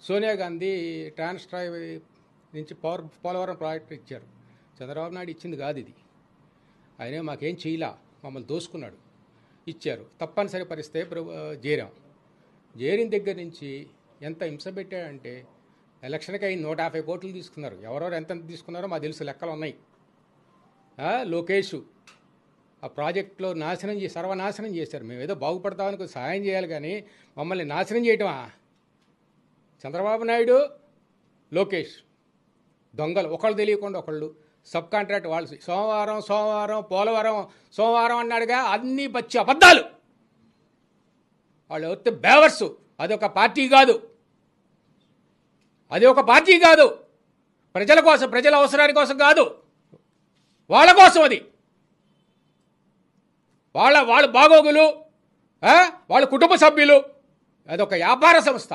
Sonia Gandhi Transstroy నుంచి Polavaram project ఇచ్చారు. చంద్రబాబు నాయుడు ఇచ్చింది కాదు ఇది. ఆయనే మాకేం చేయలా, మమ్మల్ని దోసుకున్నాడు. ఇచ్చారు. తప్పనిసరి పరిస్థితే చేరాం. చేరిన దగ్గర నుంచి ఎంత హింస పెట్టాడంటే ఎలక్షన్కి అయి 150 కోట్లు తీసుకున్నారు. ఎవరెవరు ఎంత తీసుకున్నారో మాకు తెలుసు, లెక్కలు ఉన్నాయి. లోకేష్ ఆ ప్రాజెక్టులో సర్వనాశనం చేశారు. మేము ఏదో బాగుపడతామని కొంచెం సహాయం చేయాలి, కానీ మమ్మల్ని నాశనం చేయటమా? చంద్రబాబు నాయుడు, లోకేష్ దొంగలు. ఒకళ్ళు తెలియకుండా ఒకళ్ళు సబ్ కాంట్రాక్ట్ వాళ్ళు. సోమవారం పోలవరం అన్నాడుగా, అన్నీ పచ్చి అబద్ధాలు. వాళ్ళు వస్తే బేవర్సు. అదొక పార్టీ కాదు, ప్రజల కోసం, ప్రజల అవసరాని కోసం కాదు, వాళ్ళ కోసం. అది వాళ్ళ బాగోగులు, వాళ్ళ కుటుంబ సభ్యులు. అదొక వ్యాపార సంస్థ.